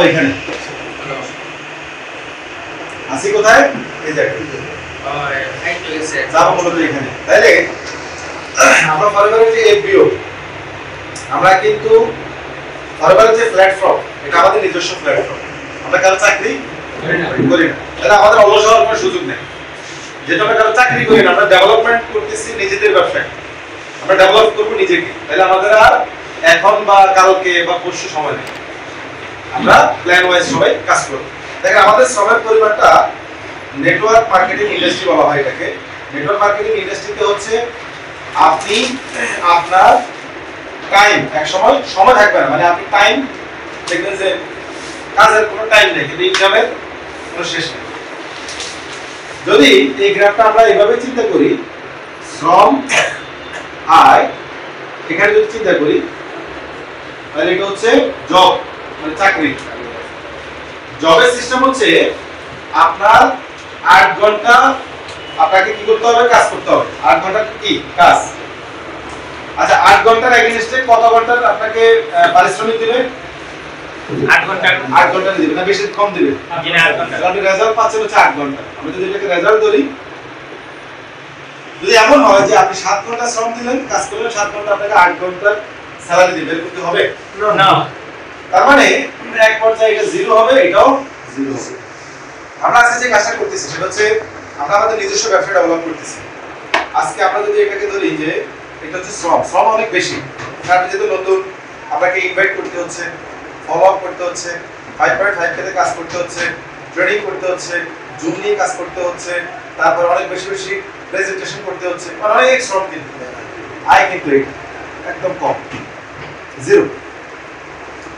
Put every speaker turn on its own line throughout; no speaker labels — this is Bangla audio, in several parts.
এখানে আসি কোথায় এই জায়গায় যাব মূলত এখানে তাইলে আমরা ফরওয়ার্ডের যে এফবিও আমরা কিন্তু ফরওয়ার্ডের যে প্ল্যাটফর্ম এটা আমাদের নিজস্ব প্ল্যাটফর্ম আমরা কারো চাকরি করি না তাহলে আমাদের অলস হওয়ার কোনো সুযোগ নেই যেটা আমরা কারো চাকরি করি না আমরা ডেভেলপমেন্ট করতেছি নিজেদের ব্যবসায় আমরা ডেভেলপ করব নিজেকে তাহলে আমাদের আর এখন বা কালকে বা পরশু সময় নেই আমরা প্ল্যান ওয়াইজ সবাই কাজ করব দেখেন আমাদের শ্রমের পরিমাণটা নেটওয়ার্ক মার্কেটিং ইন্ডাস্ট্রি বলা হয় এটাকে নেটওয়ার্ক মার্কেটিং ইন্ডাস্ট্রিতে হচ্ছে আপনি আপনার টাইম এক সময় থাকবে না মানে আপনি টাইম দেখবেন যে কাজের কোনো টাইম নেই কিন্তু ইনকামের কোনো শেষ নেই যদি এই গ্রাফটা আমরা এইভাবে চিন্তা করি শ্রম আয় এখানে যদি চিন্তা করি তাহলে এটা হচ্ছে জব মানে চাকরি জবের সিস্টেম হচ্ছে আপনার 8 ঘন্টা আপনাকে কি করতে হবে কাজ করতে হবে 8 ঘন্টা কি কাজ আচ্ছা 8 ঘন্টার এগেইনস্টে কত ঘন্টার আপনাকে পারিশ্রমিক দিবে 8 ঘন্টা দিবে না বেশি কম দিবে না 8 ঘন্টা আপনি রেজাল্ট পাচ্ছেন হচ্ছে 8 ঘন্টা আমি যদি এটাকে রেজাল্ট ধরি যদি এমন হয় যে আপনি 7 ঘন্টা শ্রম দিলেন কাজ করলেন 7 ঘন্টা আপনাকে 8 ঘন্টার স্যালারি দিবে এরকম কি হবে না তার মানে এক পর্যায়ে এটা জিরো হবে এটাও জিরো হবে আমরা আজকে যে কাজটা করতেছি সেটা হচ্ছে আমরা আমাদের নিজস্ব ব্যবসা ডেভেলপ করতেছি আজকে আমরা যদি এটাকে ধরি যে এটা হচ্ছে শ্রম অনেক বেশি কারণ যেহেতু নতুন আপনাকে ইনভাইট করতে হচ্ছে ফলো আপ করতে হচ্ছে 5.5 পেতে কাজ করতে হচ্ছে ট্রেনিং করতে হচ্ছে জুম নিয়ে কাজ করতে হচ্ছে তারপর অনেক বেশি বেশি প্রেজেন্টেশন করতে হচ্ছে মানে অনেক শ্রম কিন্তু আয় কিন্তু একদম কম জিরো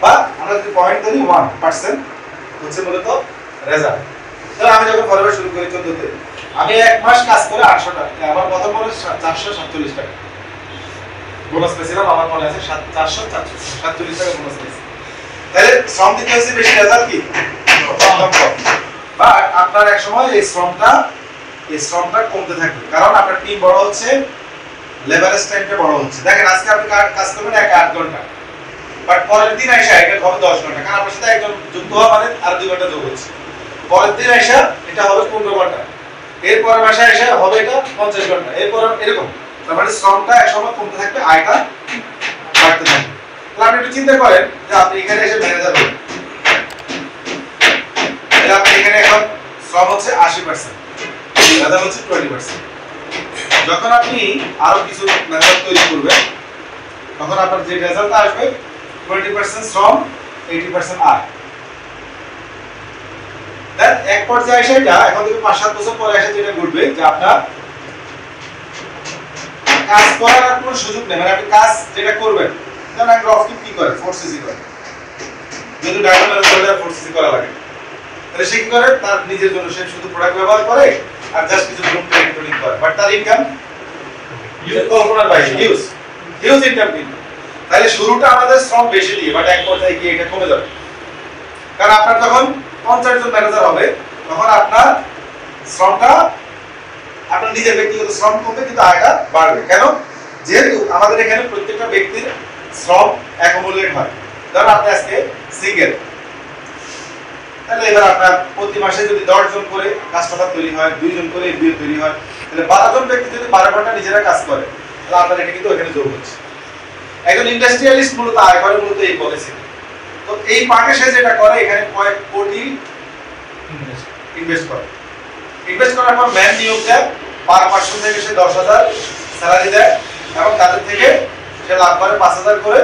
বা আমরা যদি পয়েন্ট ধরি 1% হচ্ছে মূলত রেজাল্ট তাহলে আমি যখন ফরওয়ার্ড শুরু করি 14 তে আমি এক মাস কাজ করে 800 টাকা আমার প্রথম মনে 447 টাকা বোনাস পেয়েছিলাম আমার মনে আছে 447 টাকা বোনাস পেয়েছি তাহলে শ্রম দিতে হচ্ছে বেশি রেজাল্ট কি বা আপনার এক সময় এই শ্রমটা কমতে থাকবে কারণ আপনার টিম বড় হচ্ছে লেভারেজ টাইমটা বড় হচ্ছে দেখেন আজকে আপনি কাজ করবেন 8 ঘন্টা বাট পরের দিন এসে এটা হবে 10 ঘন্টা কারণ আপনার সাথে একজন যুক্ত হওয়া মানে আর 2 ঘন্টা যোগ হচ্ছে পরের দিন এসে এটা হবে 15 ঘন্টা এরপর মাসে এসে হবে এটা 50 ঘন্টা এরপর এরকম তার মানে শ্রমটা এক সময় কমতে থাকবে আয়টা বাড়তে থাকবে তাহলে আপনি একটু চিন্তা করেন যে আপনি এখানে এসে ম্যানেজার হবেন তাহলে আপনি এখানে এখন শ্রম হচ্ছে 80% রেজাল্ট হচ্ছে 20% যখন আপনি আরো কিছু মেথড তৈরি করবেন তখন আপনার যে রেজাল্ট আসবে 20% শ্রম 80% আয় দেন এক পর্যায়ে এসে এটা এখন থেকে 5-7 বছর পরে এসে যেটা ঘটবে যে আপনার কাজ করার আর কোনো সুযোগ নেই মানে আপনি কাজ যেটা করবেন যেমন এক রফটিং কি করে 4cc করে যদি ডাটা ম্যানেজার 4cc করা লাগে তাহলে সে কি করে তার নিজের জন্য সে শুধু প্রোডাক্ট ব্যবহার করে আর জাস্ট কিছু গ্রুপ ট্রেনিং করে বাট তার ইনকাম কল্পনার বাইরে হিউজ ইনকাম কিন্তু তাহলে শুরুটা আমাদের শ্রম বেশি দিয়ে বাট এক পর্যায়ে গিয়ে এটা কমে যাবে কারণ আপনার যখন 50 জন ম্যানেজার হবে তখন আপনার শ্রমটা আপনার নিজের ব্যক্তিগত শ্রম কমবে কিন্তু আয়টা বাড়বে কেন যেহেতু আমাদের এখানে প্রত্যেকটা ব্যক্তির শ্রম অ্যাকুমুলেট হয় ধরুন আপনি আজকে সিঙ্গেল তাহলে এবার আপনার প্রতি মাসে যদি 10 জন করে কাস্টমার তৈরি হয় 2 জন করে বিল তৈরি হয় তাহলে 12 জন ব্যক্তি যদি 12 ঘন্টা নিজেরা কাজ করে তাহলে আপনার এটা কিন্তু এখানে যোগ হচ্ছে একজন ইন্ডাস্ট্রিয়ালিস্ট মূলত আয় করে মূলত এই পলিসি তো এই পার্টে সে যেটা করে এখানে কয়েক কোটি ইনভেস্ট করার পর ম্যান নিয়োগ দেয় পার পার্সন থেকে সে 10,000 স্যালারি দেয় এবং তাদের থেকে সে লাভ করে 5,000 করে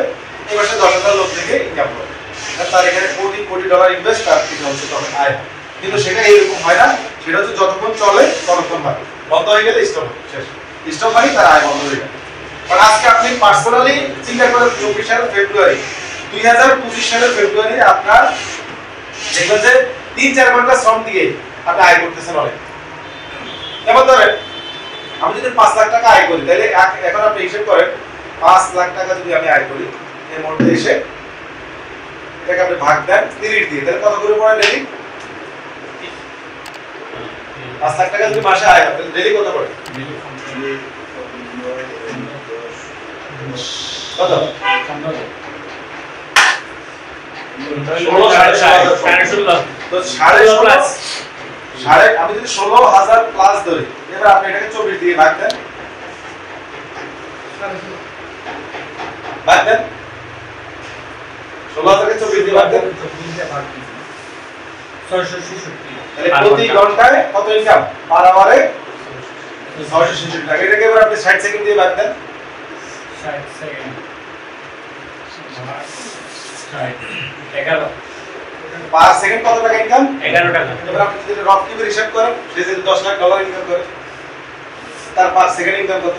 এই মাসে 10,000 লোক থেকে ইনকাম করে তার এখানে কোটি ডলার ইনভেস্ট তার থেকে হচ্ছে তখন আয় কিন্তু সেটা এইরকম হয় না সেটা হচ্ছে যতক্ষণ চলে ততক্ষণ হয় বন্ধ হয়ে গেলে স্টপ শেষ স্টপ মানে তার আয় বন্ধ হয়ে যায় কারণ আজকে আপনি পার্সোনালি চিন্তা করেন 24 সালের ফেব্রুয়ারি 2025 সালের ফেব্রুয়ারি আপনার দেখবেন যে 3-4 ঘন্টা শ্রম দিয়ে আপনি আয় করতেছেন অনেক যেমন ধরেন আমি যদি 5 লাখ টাকা আয় করি তাহলে এখন আপনি হিসাব করেন 5 লাখ টাকা যদি আমি আয় করি এর মধ্যে এসে এটাকে আপনি ভাগ দেন 30 দিয়ে তাহলে কত করে পড়ে ডেইলি 5 লাখ টাকা যদি মাসে আয় তাহলে ডেইলি কত পড়ে কত তো 16.5 প্লাস আমি যদি 16,000 প্লাস ধরি, এবার আপনি এটাকে 24 দিয়ে ভাগ দেন, ভাগ দেন 16,000 কে 24 দিয়ে ভাগ দেন, 666। তাহলে প্রতি ঘন্টায় কত ইনকাম? পার আওয়ারে 666 টাকা। এটাকে এবার আপনি 60 সেকেন্ড দিয়ে ভাগ দেন,
60 সেকেন্ড 11
পার সেকেন্ড কত টাকা ইনকাম?
11 টাকা।
এবার আপনি যদি রফ কিউবের হিসাব করেন, সে যদি 10 লাখ ডলার ইনকাম করে, তার পার সেকেন্ড ইনকাম কত?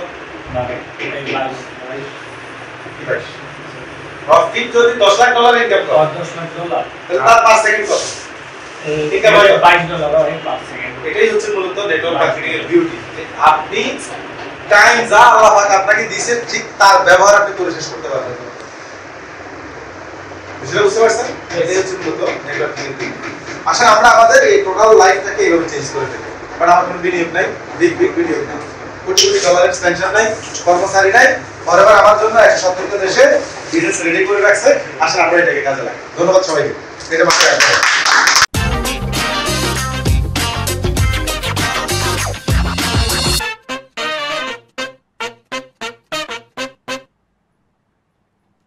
রফ কিউব যদি 10 লাখ ডলার ইনকাম করে,
10 লাখ ডলার,
তাহলে তার পার সেকেন্ড কত?
ইনকাম হয় $22 পার সেকেন্ড।
এটাই হচ্ছে মূলত নেটওয়ার্ক মার্কেটিং এর বিউটি। আপনি টাইম যা আল্লাহ পাক আপনাকে দিয়েছে, ঠিক তার ব্যবহার আপনি করে শেষ করতে পারবেন। বুঝতে পারছেন? এটাই হচ্ছে মূলত নেটওয়ার্ক মার্কেটিং। আসলে আমরা আমাদের এই টোটাল লাইফটাকে এইভাবে চেঞ্জ করে দেব। কারণ আমার কোনো বিনিয়োগ নাই, বিগ বিনিয়োগ নাই, কোটি কোটি ডলারের পেনশন নাই, কর্মচারী নাই, ফরএভার আমার জন্য 170টা দেশে বিজনেস রেডি করে রাখছে। আসলে আমরা এটাকে কাজে লাগাই। ধন্যবাদ সবাইকে। এটা মাথায় রাখবেন।